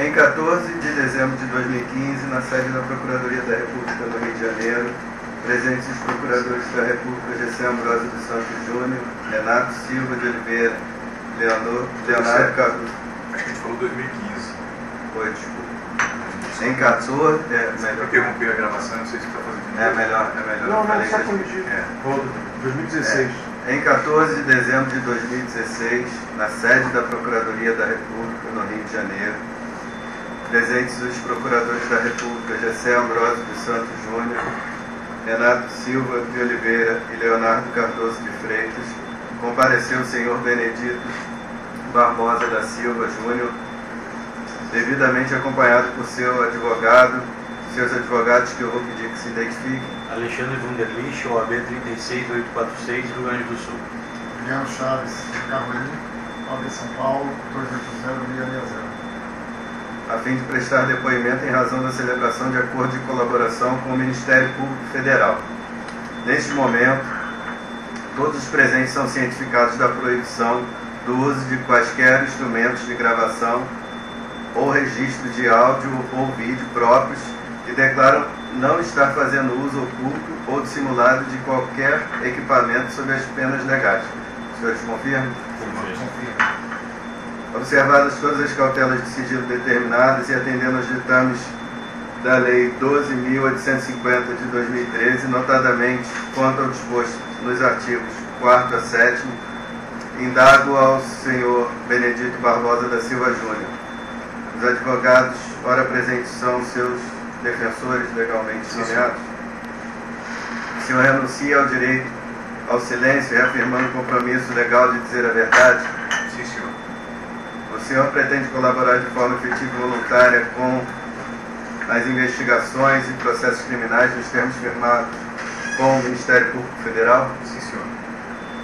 Em 14 de dezembro de 2015, na sede da Procuradoria da República do Rio de Janeiro, presentes os procuradores da República Gessé Ambrosio dos Santos Júnior, Renato Silva de Oliveira, Leonardo Cardoso. Acho que a gente falou 2015. Foi, desculpa. Em 14, melhor. Interromper a gravação, não sei se está fazendo de novo. É melhor. Não, está corrigido. 2016. Em 14 de dezembro de 2016, na sede da Procuradoria da República no Rio de Janeiro, presentes os procuradores da República Gessé Ambrosio dos Santos Júnior, Renato Silva de Oliveira e Leonardo Cardoso de Freitas, compareceu o senhor Benedito Barbosa da Silva Júnior, devidamente acompanhado por seu advogado, seus advogados, que eu vou pedir que se identifiquem. Alexandre Wunderlich, OAB 36846, Rio Grande do Sul. Adriano Chaves Carrolim, OAB São Paulo, 280-660. A fim de prestar depoimento em razão da celebração de acordo de colaboração com o Ministério Público Federal. Neste momento, todos os presentes são cientificados da proibição do uso de quaisquer instrumentos de gravação ou registro de áudio ou vídeo próprios e declaram não estar fazendo uso oculto ou dissimulado de qualquer equipamento sob as penas legais. Os senhores confirmam? Confirmo. Observadas todas as cautelas de sigilo determinadas e atendendo aos ditames da Lei 12.850 de 2013, notadamente quanto ao disposto nos artigos 4º a 7º, indago ao senhor Benedito Barbosa da Silva Júnior. Os advogados, ora presentes, são seus defensores legalmente nomeados. O senhor renuncia ao direito ao silêncio, reafirmando o compromisso legal de dizer a verdade? Sim, senhor. O senhor pretende colaborar de forma efetiva e voluntária com as investigações e processos criminais nos termos firmados com o Ministério Público Federal? Sim, senhor.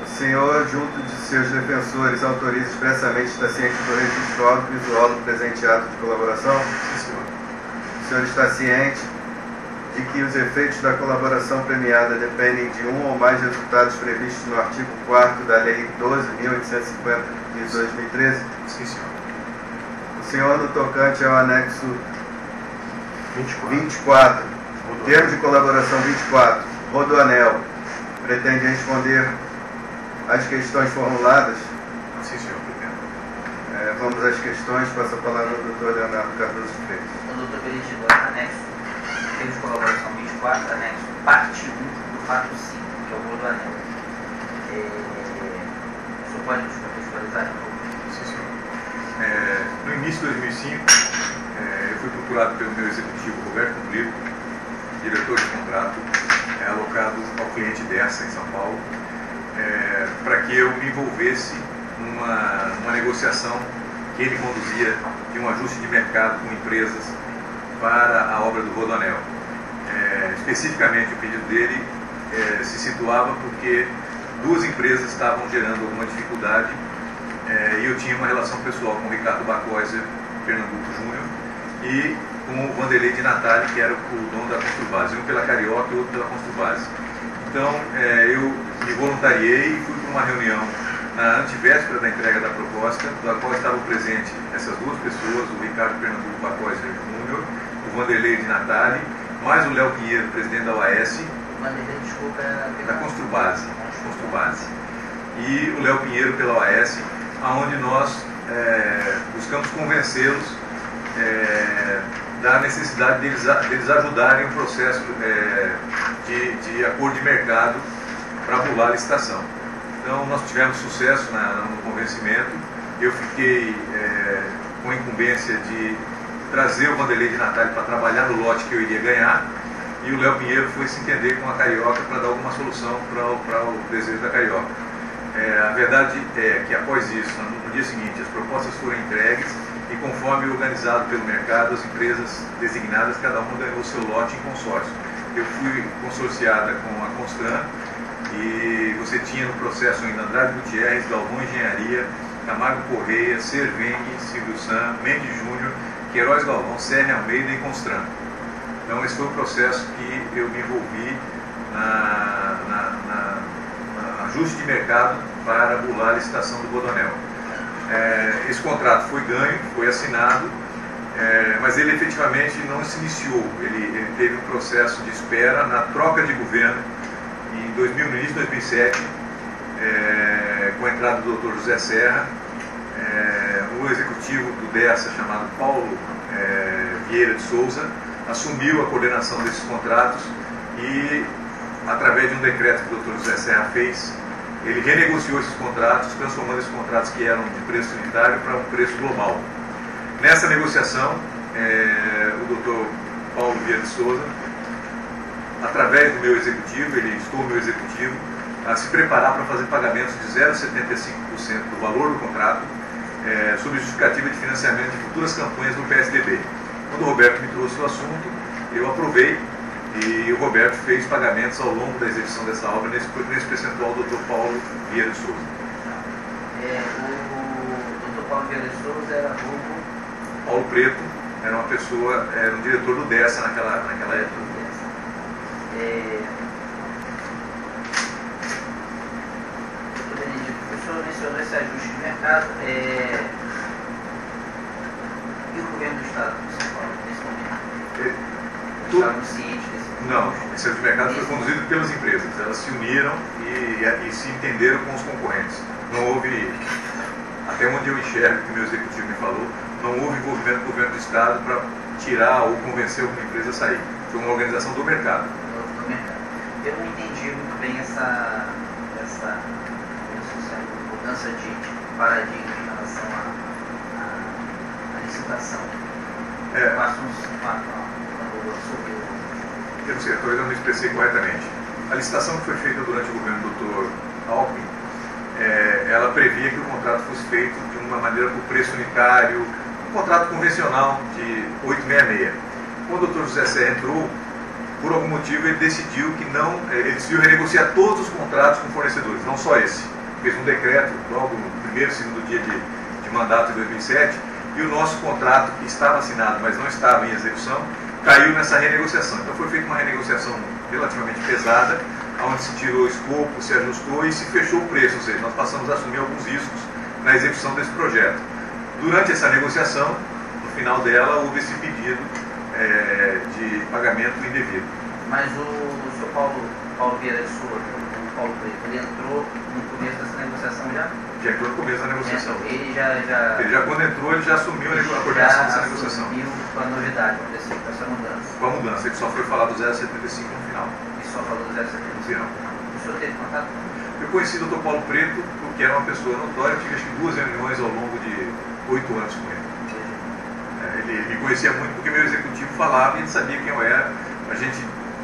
O senhor, junto de seus defensores, autoriza expressamente estar ciente do registro visual do presente ato de colaboração? Sim, senhor. O senhor está ciente de que os efeitos da colaboração premiada dependem de um ou mais resultados previstos no artigo 4º da Lei 12.850 de 2013? Sim, senhor. O senhor, no tocante ao anexo 24, termo de colaboração 24, Rodoanel, pretende responder às questões formuladas? Sim, senhor, pretendo. Vamos às questões. Passo a palavra ao doutor Leonardo Cardoso de Freitas. O doutor Benedito, anexo, termo de colaboração 24, anexo, parte 1 do fato 5, que é o Rodoanel. O senhor pode nos contextualizar? Sim, senhor. No início de 2005, eu fui procurado pelo meu executivo Roberto Cumplido, diretor de contrato, alocado ao cliente dessa em São Paulo, para que eu me envolvesse numa negociação que ele conduzia de um ajuste de mercado com empresas para a obra do Rodoanel. Especificamente, o pedido dele se situava porque duas empresas estavam gerando alguma dificuldade e eu tinha uma relação pessoal com o Ricardo Bacoiser Pernambuco Júnior e com o Vanderlei de Natali, que era o dono da Construbase, um pela Carioca e outro pela Construbase. Então, eu me voluntariei e fui para uma reunião na antivéspera da entrega da proposta, da qual estavam presentes essas duas pessoas, o Ricardo Pernambuco Bacoiser Júnior, o Vanderlei de Natali, mais o Léo Pinheiro, presidente da OAS, Vanderlei, desculpa, da Construbase, e o Léo Pinheiro pela OAS, onde nós buscamos convencê-los da necessidade deles ajudarem o processo de acordo de mercado para bular a licitação. Então, nós tivemos sucesso no convencimento. Eu fiquei com a incumbência de trazer o Vanderlei de Natali para trabalhar no lote que eu iria ganhar, e o Léo Pinheiro foi se entender com a Carioca para dar alguma solução para o desejo da Carioca. A verdade é que, após isso, no dia seguinte, as propostas foram entregues e, conforme organizado pelo mercado, as empresas designadas, cada uma ganhou o seu lote em consórcio. Eu fui consorciada com a Constran, e você tinha no processo ainda Andrade Gutierrez, Galvão Engenharia, Camargo Correia, Serveng, Silvio San, Mendes Júnior, Queiroz Galvão, Serra Almeida e Constran. Então, esse foi o processo que eu me envolvi na ajuste de mercado para bular a licitação do Rodoanel. Esse contrato foi ganho, foi assinado, mas ele efetivamente não se iniciou. Ele teve um processo de espera na troca de governo no início de 2007, com a entrada do Dr. José Serra. O executivo do DESA, chamado Paulo Vieira de Souza, assumiu a coordenação desses contratos e, através de um decreto que o Dr. José Serra fez, ele renegociou esses contratos, transformando esses contratos que eram de preço unitário para um preço global. Nessa negociação, o Dr. Paulo Vieira de Souza, através do meu executivo, ele instou o meu executivo a se preparar para fazer pagamentos de 0,75% do valor do contrato, sob justificativa de financiamento de futuras campanhas do PSDB. Quando o Roberto me trouxe o assunto, eu aprovei e o Roberto fez pagamentos ao longo da execução dessa obra nesse percentual do Dr. Paulo Vieira de Souza. O Dr. Paulo Vieira de Souza era o Paulo Preto, era uma pessoa, era um diretor do DESA naquela época. Doutor Benedito, o senhor mencionou esse ajuste de mercado e o governo do Estado de São Paulo, nesse momento? Estavam cientes desse problema? Não, esse ajuste de mercado foi conduzido pelas empresas. Elas se uniram e se entenderam com os concorrentes. Não houve, até onde eu enxergo que o meu executivo me falou, não houve envolvimento do governo do Estado para tirar ou convencer alguma empresa a sair. Foi uma organização do mercado. Eu não entendi muito bem essa mudança de paradigma em relação à licitação. Eu não sei, talvez eu não me expressei corretamente. A licitação que foi feita durante o governo do Dr. Alckmin, ela previa que o contrato fosse feito de uma maneira por preço unitário, um contrato convencional de 866. Quando o Dr. José Serra entrou, por algum motivo ele decidiu que não, ele decidiu renegociar todos os contratos com fornecedores, não só esse. Fez um decreto logo no primeiro e segundo dia de mandato de 2007, e o nosso contrato, que estava assinado, mas não estava em execução, caiu nessa renegociação. Então foi feita uma renegociação relativamente pesada, onde se tirou o escopo, se ajustou e se fechou o preço, ou seja, nós passamos a assumir alguns riscos na execução desse projeto. Durante essa negociação, no final dela, houve esse pedido de pagamento indevido. Mas o senhor Paulo Vieira de Souza, o Paulo Preto, ele entrou no começo dessa negociação já? Já entrou no começo da negociação. Ele já quando entrou, ele já assumiu a coordenação dessa negociação. Assumiu com a novidade, com essa mudança. Com a mudança, ele só foi falar do 0,75 no final. Ele só falou do 0,75? O senhor teve contato com ele? Eu conheci o Dr. Paulo Preto porque era uma pessoa notória, eu tive acho que 2 reuniões ao longo de 8 anos com ele. Ele me conhecia muito porque meu executivo falava e ele sabia quem eu era.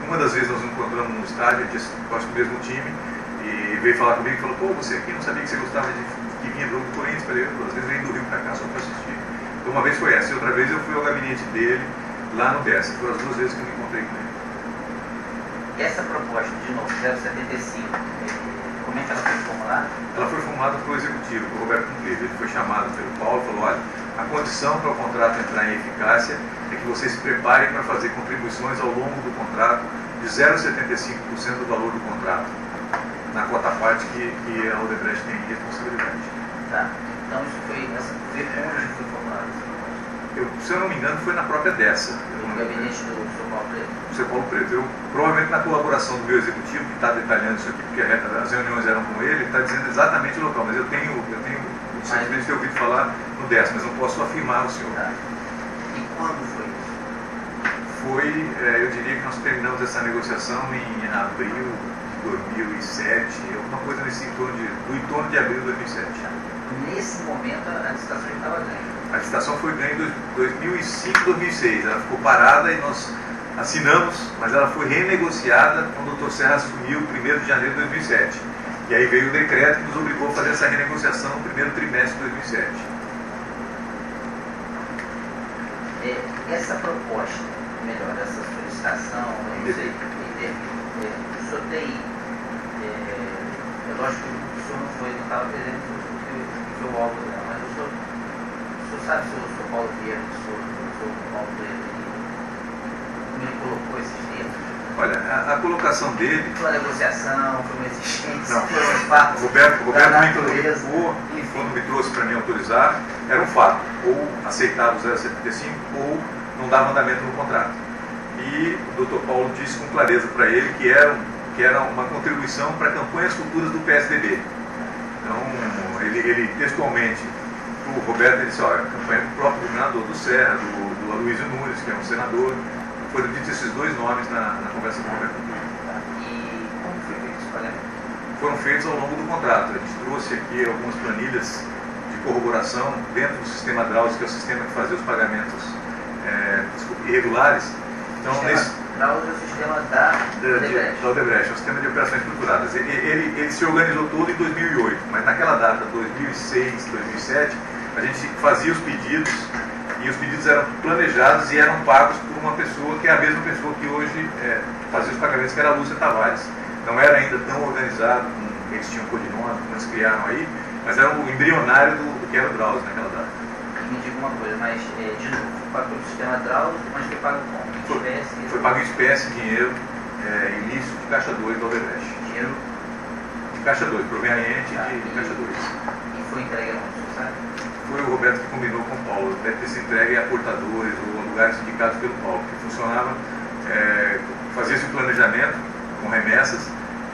Uma das vezes nós nos encontramos num estádio, a gente gosta do mesmo time, e veio falar comigo e falou: pô, você aqui não sabia que você gostava que vinha do jogo do Corinthians? Falei: às vezes vem do Rio pra cá só para assistir. Então uma vez foi essa, e outra vez eu fui ao gabinete dele lá no DESA. Foram as 2 vezes que eu me encontrei com ele. Essa proposta, de novo, 0,75, como é que ela foi formulada? Ela foi formulada pelo executivo, pelo Roberto Cleveland. Ele foi chamado pelo Paulo e falou: olha, a condição para o contrato entrar em eficácia é que vocês se preparem para fazer contribuições ao longo do contrato de 0,75% do valor do contrato, na cota parte que a Odebrecht tem responsabilidade. Tá. Então isso foi onde foi formulado? Se eu não me engano, foi na própria DESA. No gabinete do Sr. Paulo Preto? Do Sr. Paulo Preto. Provavelmente na colaboração do meu executivo, que está detalhando isso aqui, porque as reuniões eram com ele está dizendo exatamente o local, mas eu tenho o sentimento de ter ouvido falar no DESA, mas não posso afirmar o senhor. Tá. E quando foi isso? Eu diria que nós terminamos essa negociação em abril de 2007, alguma coisa nesse entorno de abril de 2007. Nesse momento a licitação já estava ganha. A licitação foi ganha em 2005, 2006. Ela ficou parada e nós assinamos, mas ela foi renegociada quando o Dr. Serra assumiu 1º de janeiro de 2007. E aí veio o decreto que nos obrigou a fazer essa renegociação no primeiro trimestre de 2007. Essa proposta, melhor, essa solicitação, eu não sei, o senhor tem, lógico que o senhor não estava presente no seu alvo, mas o senhor sabe se o Sr. Paulo Vieira, o Sr. Paulo Preto, como ele colocou esses termos? Olha, a colocação dele... Foi uma negociação, foi uma existência, Não. foram os fatos O Roberto da me natureza. colocou, quando me trouxe para me autorizar, era um fato. Ou aceitava o 075 ou não dava andamento no contrato. E o Dr. Paulo disse com clareza para ele que era uma contribuição para campanhas futuras do PSDB. Então, ele textualmente, o Roberto ele disse, olha, a campanha do próprio governador do Serra, do Aloysio Nunes, que é um senador, foram ditos esses dois nomes na conversa com o Roberto. E como foi feito esse pagamento? Foram feitos ao longo do contrato. A gente trouxe aqui algumas planilhas de corroboração dentro do sistema Drauzio, que é o sistema que fazia os pagamentos irregulares. Então, Drauzio é o sistema da Odebrecht, é o sistema de operações estruturadas. Ele se organizou todo em 2008, mas naquela data, 2006, 2007, a gente fazia os pedidos e os pedidos eram planejados e eram pagos por uma pessoa que é a mesma pessoa que hoje fazia os pagamentos, que era a Lúcia Tavares. Não era ainda tão organizado como eles tinham codinome, como eles criaram aí, mas era o embrionário do que era o Drauzio naquela data. Me diga uma coisa, mas de novo, foi pago pelo sistema Drauzio, mas foi pago como? Foi pago em espécie, dinheiro ilícito de Caixa 2 da Odebrecht. Dinheiro de Caixa 2, proveniente de Caixa 2. E foi entregue aonde, você sabe? Foi o Roberto que combinou com o Paulo. Deve ter sido entregue a portadores ou a lugares indicados pelo Paulo, que funcionava, fazia-se o planejamento com remessas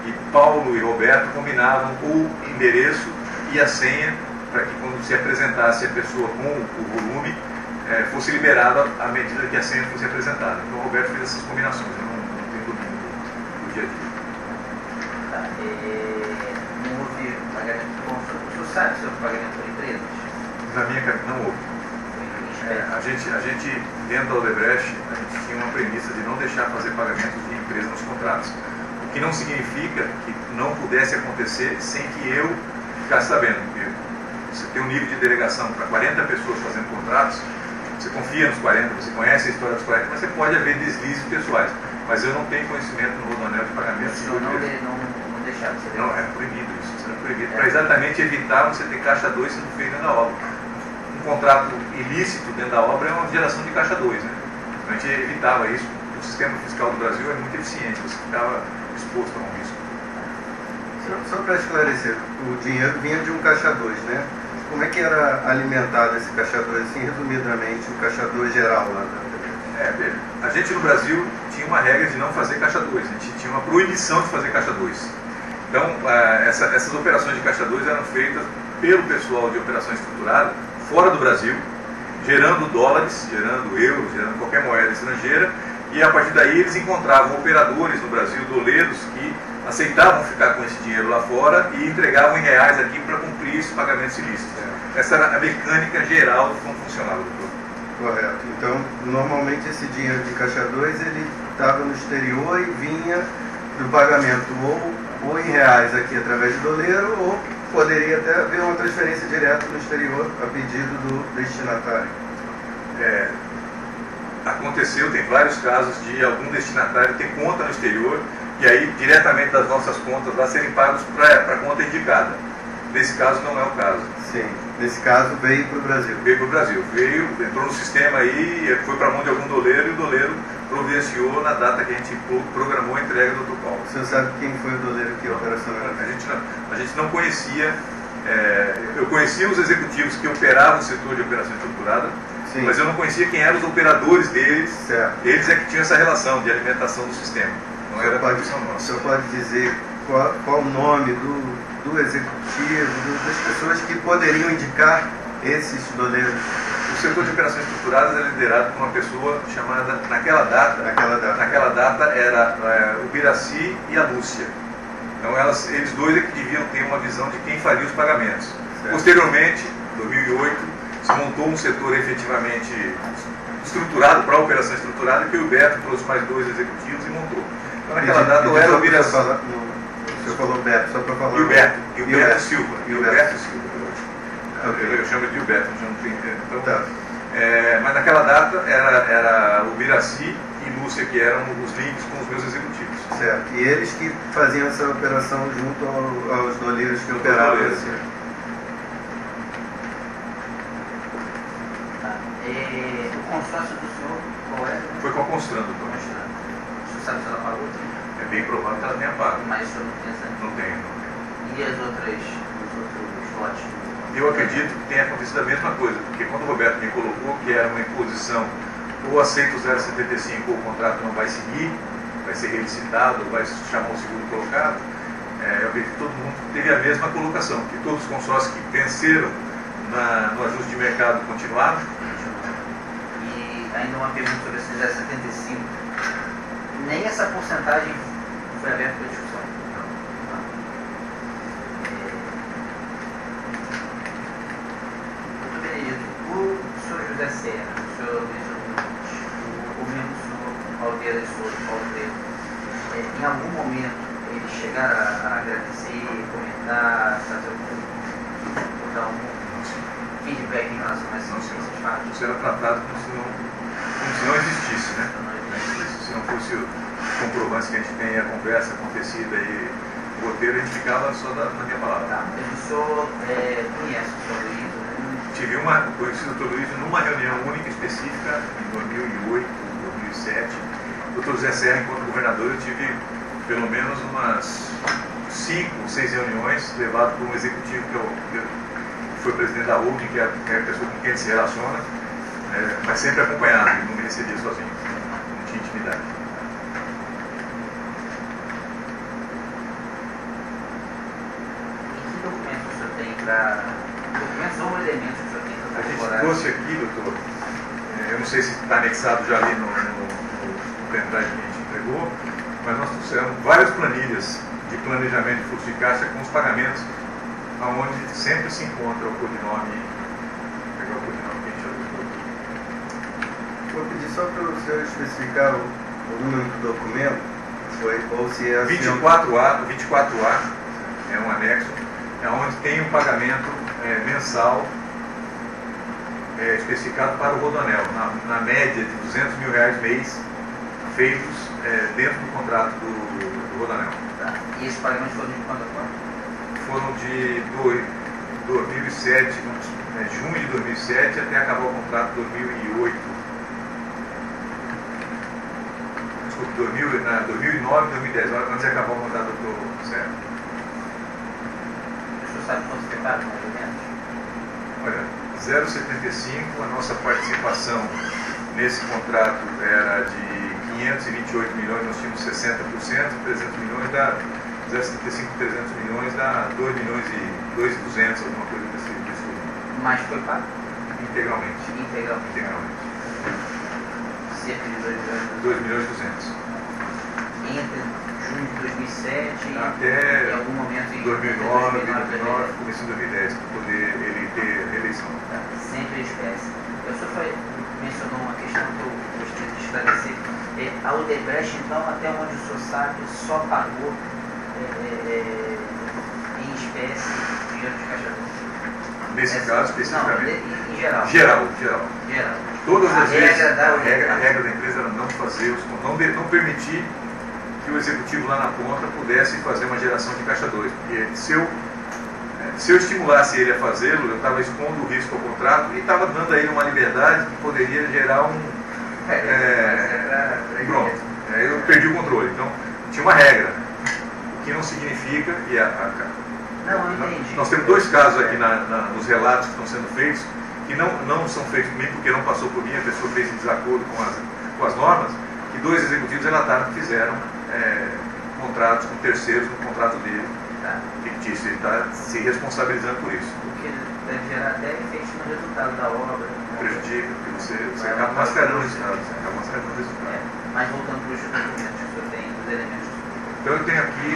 e Paulo e Roberto combinavam o endereço e a senha para que quando se apresentasse a pessoa com o volume, fosse liberado à medida que a senha fosse apresentada. Então o Roberto fez essas combinações, eu não tenho domínio do dia a dia. Tá, não houve pagamento por conta. O senhor sabe sobre pagamento por empresas? Na minha cabeça não houve. A gente, dentro da Odebrecht, a gente tinha uma premissa de não deixar fazer pagamentos de empresa nos contratos. O que não significa que não pudesse acontecer sem que eu ficasse sabendo. Porque você tem um nível de delegação para 40 pessoas fazendo contratos, você confia nos 40, você conhece a história dos 40, mas você pode haver deslizes pessoais. Mas eu não tenho conhecimento no rodoanel de pagamento. O senhor não deixava de ser. Não, é proibido isso. Isso é proibido. Para exatamente evitar você ter Caixa 2 sendo feito dentro da obra. Um contrato ilícito dentro da obra é uma geração de Caixa 2, né? Então a gente evitava isso. O sistema fiscal do Brasil é muito eficiente, você ficava exposto a um risco. Só para esclarecer, o dinheiro vinha de um Caixa 2, né? Como é que era alimentado esse Caixa 2, assim, resumidamente, o Caixa 2 geral lá da... Veja, a gente no Brasil tinha uma regra de não fazer Caixa 2, a gente tinha uma proibição de fazer Caixa 2. Então, essas operações de Caixa 2 eram feitas pelo pessoal de operação estruturada, fora do Brasil, gerando dólares, gerando euros, gerando qualquer moeda estrangeira, e a partir daí eles encontravam operadores no Brasil, doleiros, que aceitavam ficar com esse dinheiro lá fora e entregavam em reais aqui para cumprir esses pagamentos ilícitos. Essa era a mecânica geral de como funcionava, doutor. Correto. Então, normalmente esse dinheiro de Caixa 2, ele estava no exterior e vinha do pagamento ou em reais aqui através de doleiro, ou poderia até haver uma transferência direta no exterior a pedido do destinatário. Aconteceu, tem vários casos de algum destinatário ter conta no exterior e aí diretamente das nossas contas lá serem pagos para a conta indicada. Nesse caso não é o caso. Sim, nesse caso veio para o Brasil. Veio para o Brasil, entrou no sistema aí, foi para a mão de algum doleiro e o doleiro providenciou na data que a gente programou a entrega do Dr. Paulo. O senhor sabe quem foi o doleiro que operacionou? A gente não conhecia, eu conhecia os executivos que operavam o setor de operação estruturada, sim, mas eu não conhecia quem eram os operadores deles. Certo. Eles é que tinham essa relação de alimentação do sistema. Não era a produção nossa. O senhor pode dizer qual o nome do executivo, das pessoas que poderiam indicar esses doleiros? O setor de operações estruturadas é liderado por uma pessoa chamada, naquela data era o Biraci e a Lúcia. Então eles dois é que deviam ter uma visão de quem faria os pagamentos. Certo. Posteriormente, em 2008, se montou um setor efetivamente estruturado para a operação estruturada, que o Beto trouxe mais dois executivos e montou. Então naquela data era o Biraci. O senhor falou Beto, só para falar. E o Beto Silva. Eu chamo de Gilberto, então, tá. Mas naquela data era o Biraci e Lúcia que eram os links com os meus executivos. Certo. E eles que faziam essa operação junto aos doleiros que operavam. O consórcio do senhor, qual é? Foi com a Constrando. Você sabe se ela pagou? É bem provável que ela tenha pago. Mas o senhor não tem essa. Não tem. E os outros lotes? Eu acredito que tenha acontecido a mesma coisa, porque quando o Roberto me colocou que era uma imposição, ou aceita o 0,75 ou o contrato não vai seguir, vai ser relicitado, vai chamar o segundo colocado, eu acredito que todo mundo teve a mesma colocação, que todos os consórcios que venceram no ajuste de mercado continuaram. E ainda uma pergunta sobre esse 0,75. Nem essa porcentagem foi aberta para discussão. Doutor Benedito, o senhor José Serra, o senhor Luiz Nunes, o mesmo senhor Aldeia Souza, Paulo Pedro, em algum momento eles chegaram a agradecer, comentar, fazer dar um feedback em relação a esses fatos? Isso era tratado como se não existisse, né? Se não fosse o comprovante que a gente tem a conversa acontecida aí, o roteiro, a gente ficava só na minha palavra. Tá, mas o senhor conhece o senhor Luiz? Conheci o Dr. Luiz numa reunião única específica em 2008, 2007. O Dr. José Serra, enquanto governador, eu tive pelo menos umas 5 ou 6 reuniões levado por um executivo que foi presidente da holding, que é a pessoa com quem ele se relaciona, mas sempre acompanhado, ele não me recebia sozinho, não tinha intimidade. E que documentos o senhor tem para... documentos ou elementos que o senhor tem para A gente corroborar? trouxe aqui, doutor, eu não sei se está anexado já ali no pendrive que a gente entregou, mas nós trouxemos várias planilhas de planejamento de fluxo de caixa com os pagamentos, onde sempre se encontra o codinome, pegar o codinome que a gente já Vou pedir só para o senhor especificar o número do documento, ou se é assim. 24A é um anexo, é onde tem um pagamento mensal especificado para o Rodoanel, na média de R$200 mil mês, feitos dentro do contrato do Rodoanel. Tá. E esses pagamentos foram de quando a quando? Foram de 2007, junho de 2007 até acabar o contrato de 2008. Desculpe, 2009, 2010, antes de acabar o contrato do Serra. O senhor sabe quantos detalhes, mais ou menos? Olha, 0,75, a nossa participação nesse contrato era de 528 milhões, nós tínhamos 60%, 300 milhões dá 0,75, 300 milhões dá 2 milhões e 2,200, alguma coisa desse tipo. Mas foi pago? Integralmente. Integralmente. Cerca de 2 milhões e 200. Entre junho de 2007 até em algum momento em 2009, começo em 2010, para poder ele ter reeleição. Tá. Sempre espécie. O senhor mencionou uma questão que eu gostaria de esclarecer. A Odebrecht, então, até onde o senhor sabe, só pagou em espécie dinheiro de caixa d'água. Nesse caso, especificamente? Não, em geral. Geral. Todas as vezes, a regra da empresa era não fazer, não permitir que o executivo lá na ponta pudesse fazer uma geração de caixa 2. Porque se eu estimulasse ele a fazê-lo, eu estava expondo o risco ao contrato e estava dando a ele uma liberdade que poderia gerar pronto. Eu perdi o controle. Então, tinha uma regra. O que não significa... Não, eu entendi. Nós temos 2 casos aqui nos relatos que estão sendo feitos, que não são feitos por mim, porque não passou por mim, a pessoa fez em desacordo com as normas, que 2 executivos relataram que fizeram contratos com terceiros no contrato dele, fictício. Ele está se responsabilizando por isso. O que deve gerar até efeitos no resultado da obra. Prejudica, porque você acaba mascarando o resultado. Mas voltando para os documentos que o senhor tem, os elementos. Então eu tenho aqui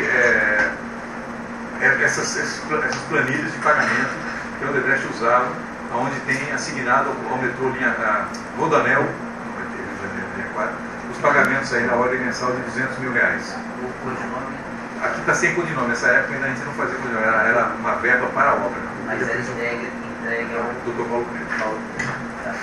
essas planilhas de pagamento que a Odebrecht usava, onde tem assignado ao metrô Rodoanel, os pagamentos aí na ordem mensal de R$200 mil. O codinome? Aqui está sem codinome, nessa época ainda a gente não fazia codinome, era uma verba para a obra. Mas era entregue ao Dr. Paulo Pedro. Tá.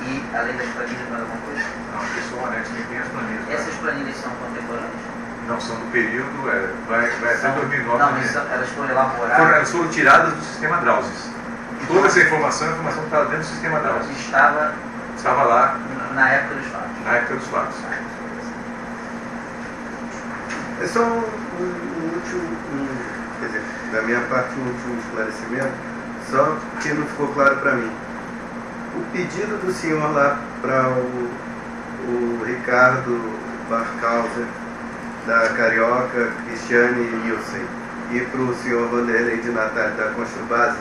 E além das planilhas, mais alguma coisa? Não, aqui é só o anexo que tem as planilhas. Essas planilhas são contemporâneas? Não, são do período, vai até 2009. Não, mas elas foram elaboradas. Elas foram tiradas do sistema Drauzes. Toda essa informação estava dentro do sistema Drauzes. Estava lá na época dos fatos. Na época dos fatos. É só um último, quer dizer, da minha parte, um último esclarecimento, só que não ficou claro para mim. O pedido do senhor lá para o Ricardo Barcauser, da Carioca, Cristiane e Nielsen, e para o senhor Vanderlei de Natal, da Construbase,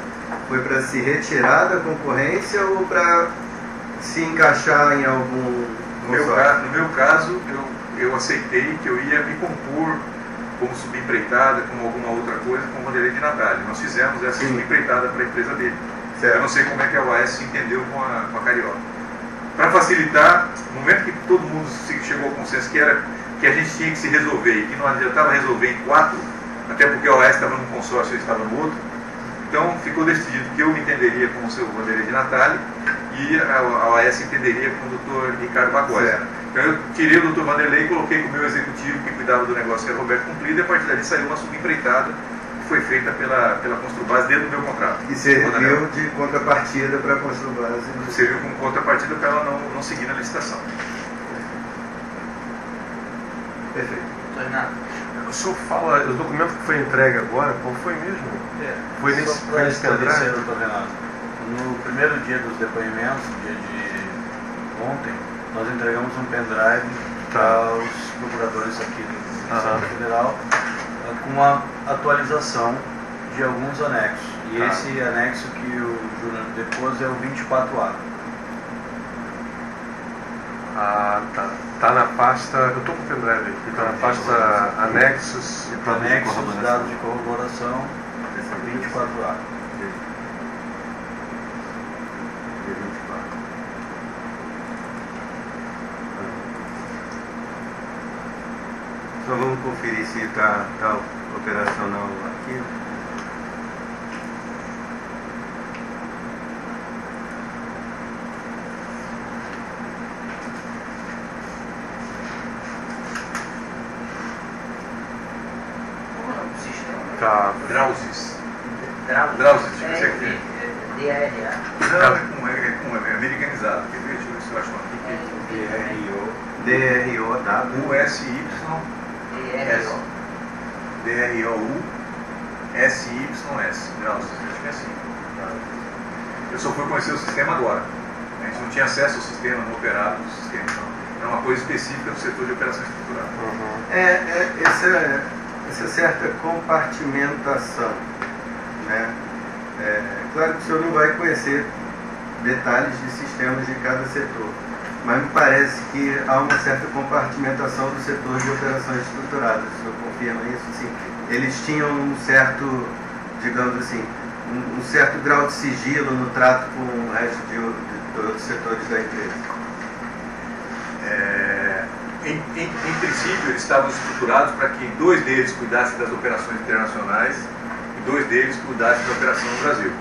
foi para se retirar da concorrência ou para se encaixar em algum consórcio? No meu caso, eu aceitei que eu ia me compor como subempreitada, como alguma outra coisa, com o Vanderlei de Natal. Nós fizemos essa subempreitada para a empresa dele. Certo. Eu não sei como é que a OAS se entendeu com a Carioca. Para facilitar, no momento que todo mundo chegou ao consenso que a gente tinha que se resolver e que não adiantava resolver em 4, até porque a OAS estava num consórcio e estava no outro, então ficou decidido que eu me entenderia com o seu Vanderlei de Natal e a OAS entenderia com o Dr. Ricardo Bacosa. Então eu tirei o Dr. Vanderlei e coloquei com o meu executivo que cuidava do negócio, que era Roberto Cumprido, e a partir dali saiu uma subempreitada que foi feita pela Construbase dentro do meu contrato. E serviu de contrapartida para a Construbase? Serviu como contrapartida para ela não seguir na licitação. Perfeito. O senhor fala, o documento que foi entregue agora, qual foi mesmo? Foi nesse pendrive? No primeiro dia dos depoimentos, dia de ontem, nós entregamos um pendrive aos procuradores aqui do Distrito Federal com a atualização de alguns anexos. E esse anexo que o Júnior depôs é o 24A. Tá na pasta, eu estou com o pendrive aqui, está na pasta anexos e dados de corroboração, 24A. Só vamos conferir se está operacional aqui. Tá. Drauzes. Deixa eu ver aqui. DRA. Não, é americanizado. Deixa eu ver se eu acho aqui. DRO, USY. DROU-SYS. Drauzes. Acho que é assim. Eu só fui conhecer o sistema agora. A gente não tinha acesso ao sistema, não operava o sistema. Então, é uma coisa específica do setor de operação estruturada. Essa certa compartimentação, né? Claro que o senhor não vai conhecer detalhes de sistemas de cada setor, mas me parece que há uma certa compartimentação do setor de operações estruturadas. O senhor confirma isso? Sim. Eles tinham um certo, digamos assim, um certo grau de sigilo no trato com o resto de outros setores da empresa. Em princípio, eles estavam estruturados para que 2 deles cuidassem das operações internacionais e 2 deles cuidassem da operação no Brasil.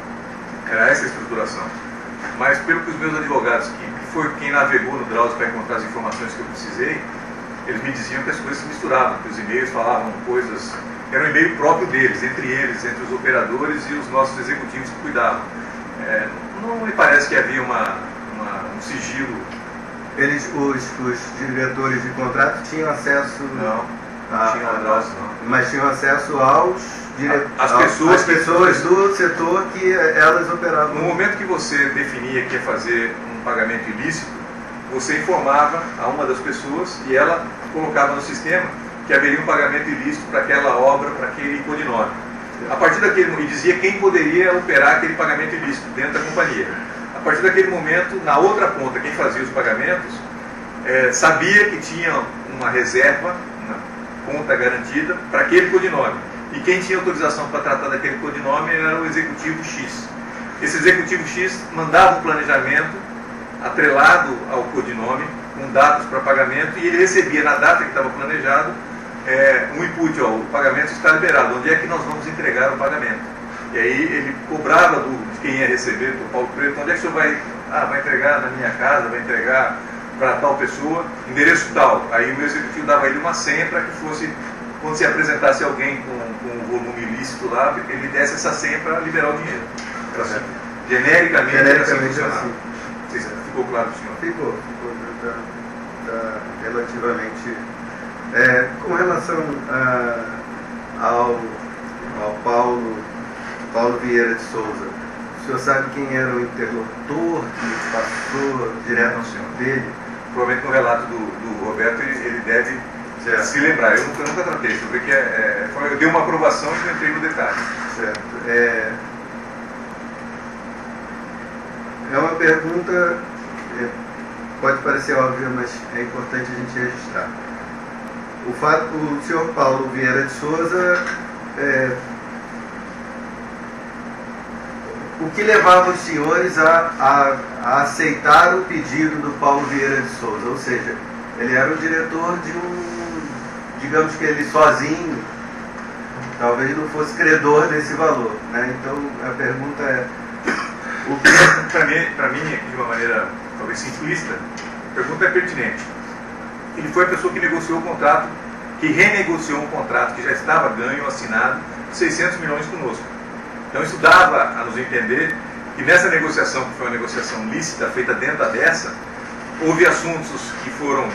Era essa a estruturação. Mas, pelo que os meus advogados, que foi quem navegou no Drauzes para encontrar as informações que eu precisei, eles me diziam que as coisas se misturavam, que os e-mails falavam coisas... Era um e-mail próprio deles, entre os operadores e os nossos executivos que cuidavam. Não me parece que havia um sigilo. Os diretores de contrato tinham acesso... Não tinham acesso, não. Mas tinham acesso aos as pessoas do setor que elas operavam. No momento que você definia que ia fazer um pagamento ilícito, você informava a uma das pessoas e ela colocava no sistema que haveria um pagamento ilícito para aquela obra, para aquele codinome. A partir daquele e dizia quem poderia operar aquele pagamento ilícito dentro da companhia. A partir daquele momento, na outra ponta, quem fazia os pagamentos sabia que tinha uma reserva, uma conta garantida para aquele codinome. E quem tinha autorização para tratar daquele codinome era o executivo X. Esse executivo X mandava um planejamento atrelado ao codinome, com dados para pagamento, e ele recebia na data que estava planejado um input, o pagamento está liberado, onde é que nós vamos entregar o pagamento? E aí ele cobrava de quem ia receber, do Paulo Preto, onde é que o senhor vai? Vai entregar na minha casa, vai entregar para tal pessoa, endereço tal. Aí o meu executivo dava a ele uma senha para que fosse, quando se apresentasse alguém com um volume ilícito lá, ele desse essa senha para liberar o dinheiro. Era assim, genericamente era assim funcionava. Ficou claro para o senhor? Ficou. Está relativamente Com relação ao Paulo Vieira de Souza, o senhor sabe quem era o interlocutor que passou direto dele? Provavelmente no relato do Roberto ele deve se lembrar. Eu nunca tratei, eu vi que eu dei uma aprovação e não entrei no detalhe. Certo. É uma pergunta, pode parecer óbvia, mas é importante a gente registrar. O senhor Paulo Vieira de Souza, o que levava os senhores a aceitar o pedido do Paulo Vieira de Souza? Ou seja, ele era o diretor de digamos que ele sozinho, talvez não fosse credor desse valor, né? Então a pergunta é, para mim, aqui de uma maneira talvez simplista, a pergunta é pertinente. Ele foi a pessoa que negociou o contrato, que renegociou um contrato que já estava ganho, assinado, de 600 milhões conosco. Então isso dava a nos entender que nessa negociação, que foi uma negociação lícita, feita dentro da dessa, houve assuntos que foram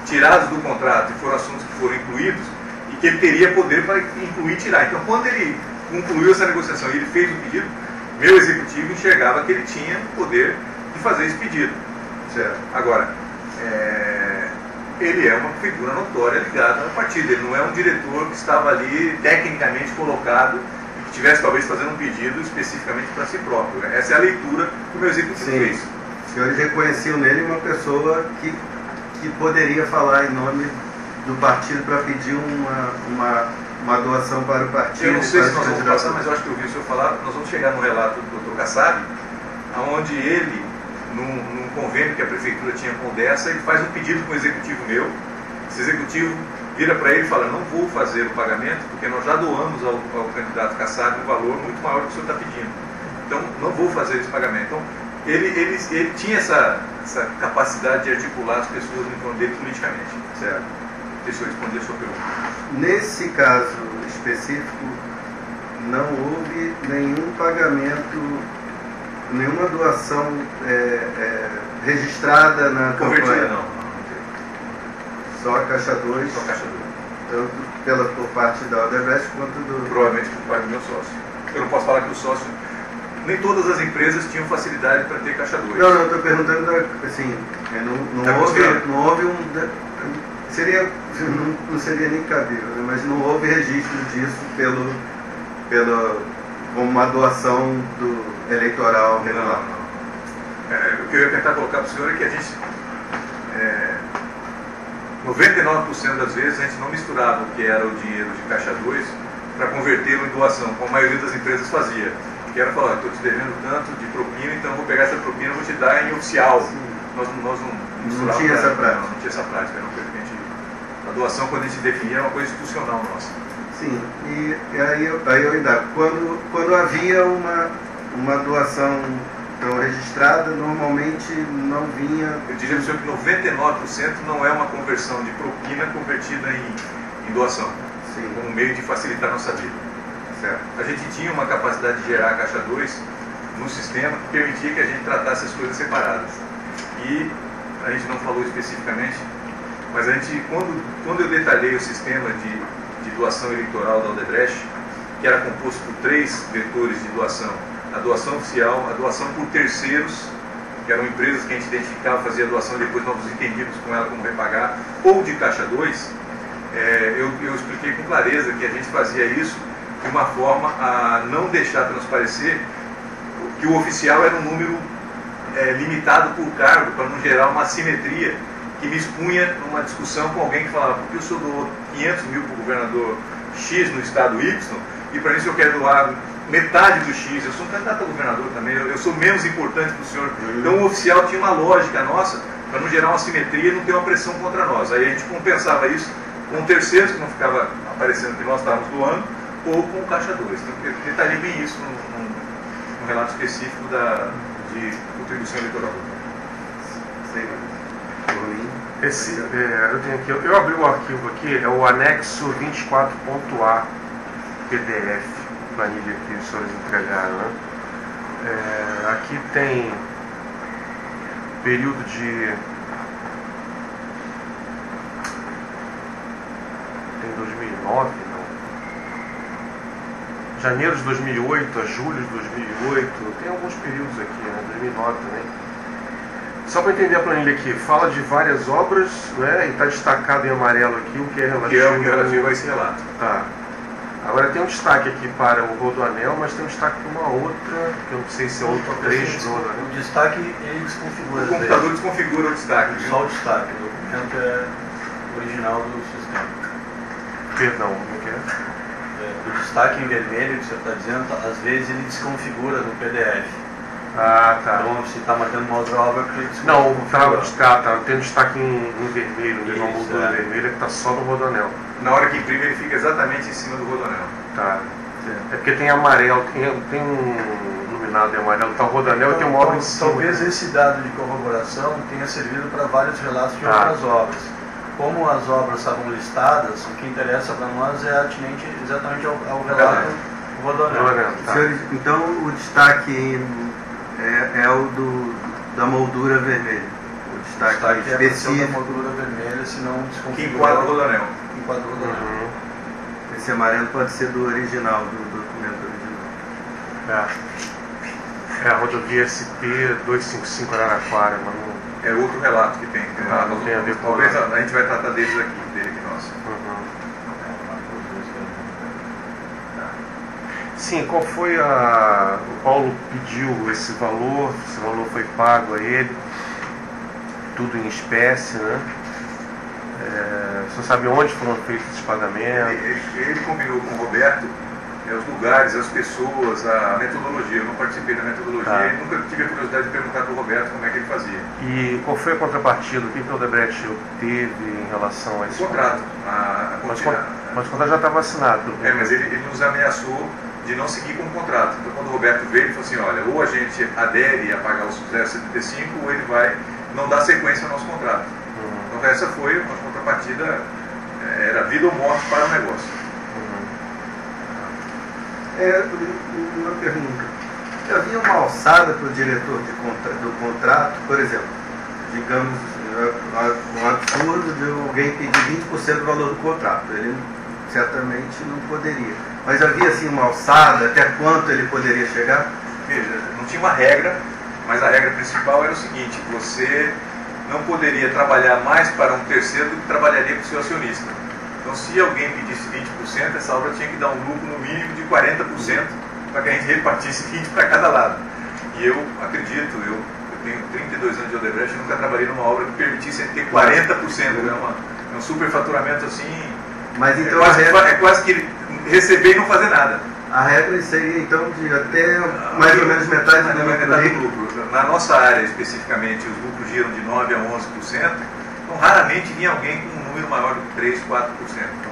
tirados do contrato e foram assuntos que foram incluídos e que ele teria poder para incluir e tirar. Então quando ele concluiu essa negociação e ele fez o pedido, meu executivo enxergava que ele tinha o poder de fazer esse pedido. Certo. Agora, ele é uma figura notória ligada ao partido, ele não é um diretor que estava ali tecnicamente colocado e que estivesse talvez fazendo um pedido especificamente para si próprio. Essa é a leitura que o meu executivo fez. Os senhores reconheciam nele uma pessoa que poderia falar em nome do partido para pedir uma doação para o partido. Eu não sei se nós vamos passar, mas eu acho que eu ouvi o senhor falar. Nós vamos chegar no relato do Dr. Kassab, onde ele, num convênio que a prefeitura tinha com o Dessa, ele faz um pedido com o executivo meu. Esse executivo vira para ele e fala: não vou fazer o pagamento porque nós já doamos ao candidato Kassab um valor muito maior do que o senhor está pedindo. Então não vou fazer esse pagamento. Então ele tinha essa capacidade de articular as pessoas em torno dele politicamente. Certo. Deixa eu responder a sua pergunta. Nesse caso específico, não houve nenhum pagamento, nenhuma doação registrada na Convertida, campanha? não. Só a Caixa 2? Só a Caixa 2. Tanto por parte da Odebrecht quanto do... Provavelmente por parte do meu sócio. Eu não posso falar que o sócio... Nem todas as empresas tinham facilidade para ter Caixa 2. Não, estou perguntando, assim, não houve um... Não seria nem cabível, né? Mas não houve registro disso como uma doação eleitoral regular. Não. O que eu ia tentar colocar para o senhor é que a gente... 99% das vezes a gente não misturava o que era o dinheiro de Caixa 2 para convertê-lo em doação, como a maioria das empresas fazia. Que era falar: estou te devendo tanto de propina, então eu vou pegar essa propina e vou te dar em oficial. Nós não misturávamos. Não tinha essa prática. Não tinha essa prática. Era uma coisa que a doação, quando a gente definia, era uma coisa institucional nossa. Sim, e aí eu indago. Quando havia uma doação então, registrada, normalmente não vinha... Eu diria para o senhor que 99% não é uma conversão de propina convertida em doação. Sim. Como um meio de facilitar a nossa vida. Certo. A gente tinha uma capacidade de gerar a Caixa 2 no sistema que permitia que a gente tratasse as coisas separadas. E a gente não falou especificamente, mas a gente, quando eu detalhei o sistema de doação eleitoral da Odebrecht, que era composto por 3 vetores de doação: a doação oficial, a doação por terceiros, que eram empresas que a gente identificava, fazia a doação e depois nós nos entendíamos com ela como repagar, ou de Caixa 2, eu expliquei com clareza que a gente fazia isso de uma forma a não deixar transparecer que o oficial era um número limitado por cargo, para não gerar uma assimetria que me expunha numa discussão com alguém que falava: porque o senhor doou 500 mil para o governador X no estado Y, e para isso eu quero doar metade do X, eu sou um candidato a governador também, eu sou menos importante que o senhor. Então o oficial tinha uma lógica nossa, para não gerar uma assimetria e não ter uma pressão contra nós. Aí a gente compensava isso com terceiros, que não ficava aparecendo que nós estávamos doando, ou com o Caixa 2. Então eu detalhei bem isso num relato específico de contribuição eleitoral. Sim. Eu tenho aqui, eu abri o arquivo aqui, é o anexo 24.a PDF, planilha que os senhores entregaram, né? Aqui tem período de 2009, não. Janeiro de 2008 a julho de 2008, tem alguns períodos aqui, né? 2009 também. Só para entender a planilha aqui, fala de várias obras, né? E está destacado em amarelo aqui o que é relativo a esse relato. Tá. Agora tem um destaque aqui para o Rodoanel, mas tem um destaque para uma outra, que eu não sei se é outro trecho do Rodoanel. O destaque ele desconfigura. O computador desconfigura o destaque. Só o destaque. O documento é original do sistema. Perdão, como que é? O destaque em vermelho que você está dizendo, às vezes ele desconfigura no PDF. Ah, tá. Então, se está marcando uma outra obra, clique não, tá tendo destaque em vermelho, mesmo uma moldura vermelha que está só no Rodoanel. Na hora que imprime, ele fica exatamente em cima do Rodoanel. Tá. É porque tem amarelo, tem um iluminado em amarelo, tá o Rodoanel e tem uma obra em cima. Talvez esse dado de corroboração tenha servido para vários relatos de outras obras. Como as obras estavam listadas, o que interessa para nós é atinente exatamente ao relato do Rodoanel. Tá. Então o destaque é o da moldura vermelha. O destaque específico da moldura vermelha, senão desconfigura. Que enquadra o Rodoanel. Esse amarelo pode ser do original, do documento original. É a rodovia SP-255 Araraquara, mas não... É outro relato que tem. Não tem a ver com talvez a gente vai tratar dele aqui nosso. Sim, qual foi o Paulo pediu esse valor foi pago a ele, tudo em espécie, né? Você sabe onde foram feitos esses pagamentos? Ele combinou com o Roberto os lugares, as pessoas, a metodologia. Eu não participei da metodologia e nunca tive a curiosidade de perguntar para o Roberto como é que ele fazia. E qual foi a contrapartida? O que o Odebrecht obteve em relação a esse contrato? Mas o contrato já estava assinado. Mas ele nos ameaçou de não seguir com o contrato. Então, quando o Roberto veio, ele falou assim, olha, ou a gente adere a pagar os 0,75 ou ele vai não dar sequência ao nosso contrato. Então, essa foi uma contrapartida, era vida ou morte para o negócio. Uma pergunta. Havia uma alçada para o diretor do contrato, por exemplo, digamos, um absurdo de alguém pedir 20% do valor do contrato. Ele certamente não poderia. Mas havia assim uma alçada, até quanto ele poderia chegar? Veja, não tinha uma regra, mas a regra principal era o seguinte, você não poderia trabalhar mais para um terceiro do que trabalharia para o seu acionista. Então, se alguém pedisse 20%, essa obra tinha que dar um lucro no mínimo de 40% para que a gente repartisse 20% para cada lado. E eu acredito, eu tenho 32 anos de Odebrecht e nunca trabalhei numa obra que permitisse ter 40%. É um superfaturamento assim. Mas então é quase que receber e não fazer nada. A regra seria então de até mais ou menos metade do lucro. Na nossa área especificamente, os lucros giram de 9% a 11%. Então, raramente vinha alguém com um número maior do que 3%, 4%. Então,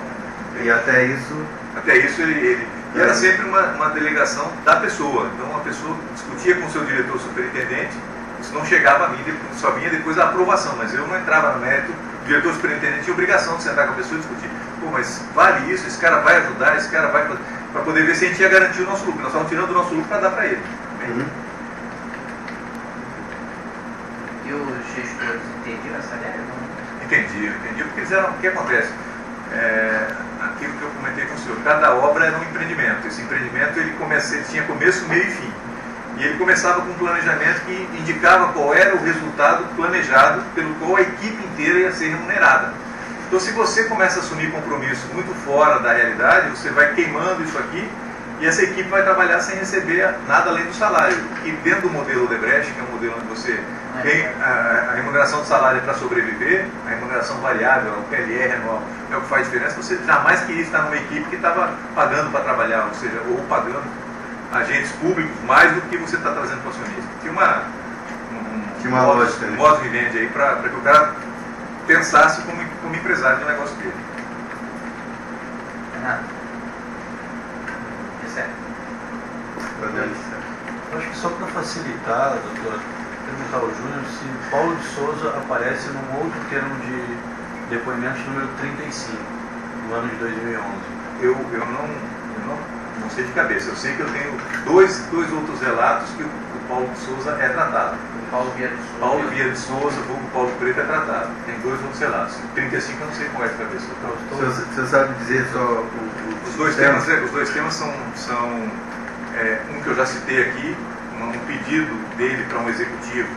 e até isso? Até isso ele era sempre uma delegação da pessoa. Então, a pessoa discutia com o seu diretor superintendente, isso não chegava a mim, só vinha depois da aprovação, mas eu não entrava no mérito. O diretor superintendente tinha obrigação de sentar com a pessoa e discutir. Pô, mas vale isso? Esse cara vai ajudar? Esse cara vai... Para poder ver se a gente ia garantir o nosso lucro. Nós estávamos tirando o nosso lucro para dar para ele. E os gestores entendiam essa regra? Entendi, porque eles eram, o que acontece? Aquilo que eu comentei com o senhor, cada obra era um empreendimento. Esse empreendimento ele tinha começo, meio e fim. E ele começava com um planejamento que indicava qual era o resultado planejado pelo qual a equipe inteira ia ser remunerada. Então, se você começa a assumir compromisso muito fora da realidade, você vai queimando isso aqui e essa equipe vai trabalhar sem receber nada além do salário. E dentro do modelo Odebrecht, que é um modelo onde você tem a remuneração do salário para sobreviver, a remuneração variável, o PLR anual, é o que faz diferença, você jamais queria estar numa equipe que estava pagando para trabalhar, ou seja, ou pagando agentes públicos mais do que você está trazendo para o acionista. Tinha uma lógica, um modo de vende aí para que o cara pensasse como empresário do negócio dele. Eu acho que só para facilitar, doutor, perguntar ao Júnior se Paulo de Souza aparece num outro termo de depoimento número 35, no ano de 2011. Eu não sei de cabeça. Eu sei que eu tenho dois outros relatos que o Paulo de Souza é tratado. Paulo Vieira de Souza. Paulo Vieira de Souza, vulgo Paulo Preto, é tratado. Tem 2 outros relatos. 35 eu não sei qual é a cabeça. Você sabe dizer só Os dois temas são um que eu já citei aqui, um pedido dele para um executivo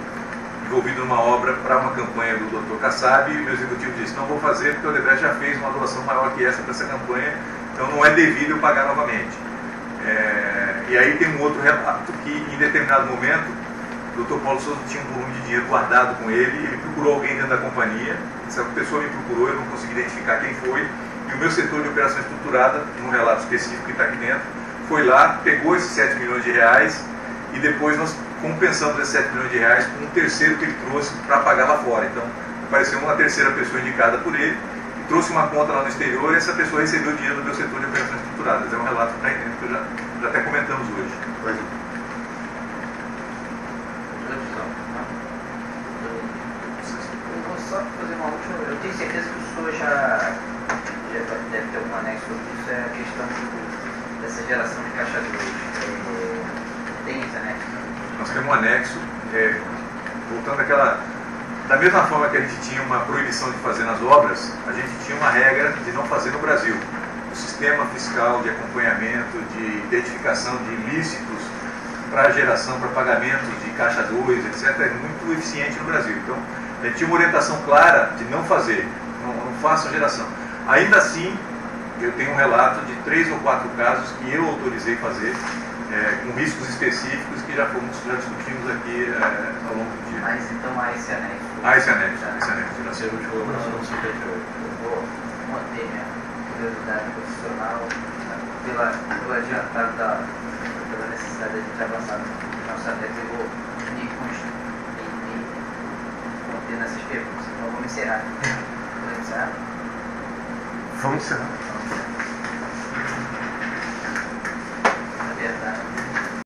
envolvido numa obra para uma campanha do Dr. Kassab, e o meu executivo disse, não vou fazer porque o Odebrecht já fez uma doação maior que essa para essa campanha, então não é devido eu pagar novamente. E aí tem um outro relato que em determinado momento o Dr. Paulo Souza tinha um volume de dinheiro guardado com ele procurou alguém dentro da companhia, essa pessoa me procurou, eu não consegui identificar quem foi, e o meu setor de operação estruturada, num relato específico que está aqui dentro, foi lá, pegou esses 7 milhões de reais e depois nós compensamos esses 7 milhões de reais com um terceiro que ele trouxe para pagar lá fora. Então, apareceu uma terceira pessoa indicada por ele, e trouxe uma conta lá no exterior e essa pessoa recebeu o dinheiro do meu setor de operações estruturadas. É um relato que está aí dentro, que já até comentamos hoje. Eu vou só fazer uma última. Eu tenho certeza que o senhor já deve ter algum anexo sobre isso, é a questão dessa geração de caixa 2. Tem esse anexo? Nós temos um anexo, voltando àquela. Da mesma forma que a gente tinha uma proibição de fazer nas obras, a gente tinha uma regra de não fazer no Brasil. O sistema fiscal de acompanhamento, de identificação de ilícitos para geração, para pagamento de caixa 2, etc., é muito eficiente no Brasil. Então, a gente tinha uma orientação clara de não fazer, não façam geração. Ainda assim, eu tenho um relato de 3 ou 4 casos que eu autorizei fazer, com riscos específicos que já discutimos aqui ao longo do dia. Mas então há esse anexo. Esse anexo. Já serve de colaboração do 58. Eu vou manter minha curiosidade profissional pelo adiantado pela necessidade de a gente avançar no nosso anexo. Eu vou me manter nessas perguntas. Então vamos encerrar. Vamos encerrar.